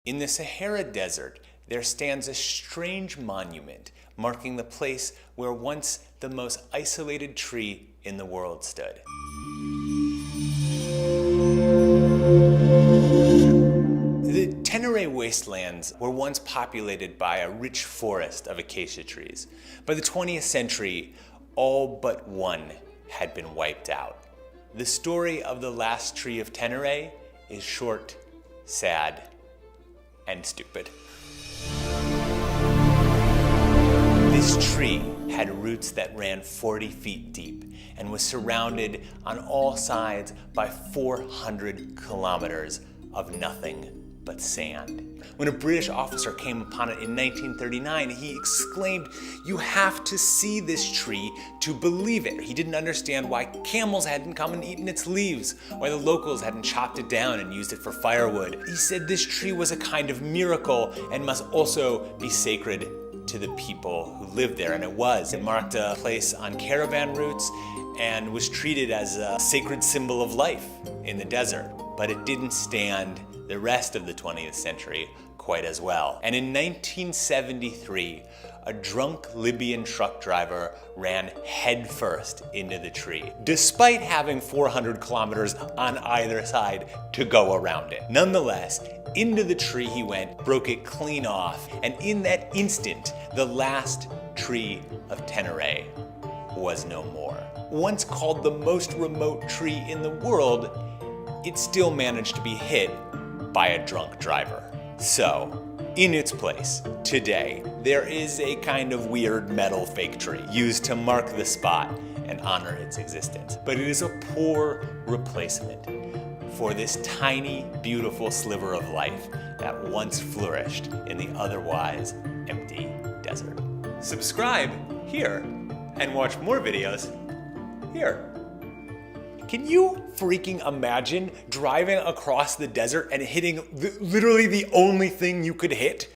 In the Sahara Desert, there stands a strange monument marking the place where once the most isolated tree in the world stood. The Ténéré wastelands were once populated by a rich forest of acacia trees. By the 20th century, all but one had been wiped out. The story of the last tree of Ténéré is short, sad, and stupid. This tree had roots that ran 40 feet deep and was surrounded on all sides by 400 kilometers of nothing but sand. When a British officer came upon it in 1939, he exclaimed, "You have to see this tree to believe it." He didn't understand why camels hadn't come and eaten its leaves, why the locals hadn't chopped it down and used it for firewood. He said this tree was a kind of miracle and must also be sacred to the people who lived there, and it was. It marked a place on caravan routes and was treated as a sacred symbol of life in the desert. But it didn't stand the rest of the 20th century quite as well. And in 1973, a drunk Libyan truck driver ran headfirst into the tree, despite having 400 kilometers on either side to go around it. Nonetheless, into the tree he went, broke it clean off, and in that instant, the last tree of Ténéré was no more. Once called the most remote tree in the world, it still managed to be hit by a drunk driver. So, in its place, today, there is a kind of weird metal fake tree used to mark the spot and honor its existence. But it is a poor replacement for this tiny, beautiful sliver of life that once flourished in the otherwise empty desert. Subscribe here and watch more videos here. Can you freaking imagine driving across the desert and hitting literally the only thing you could hit?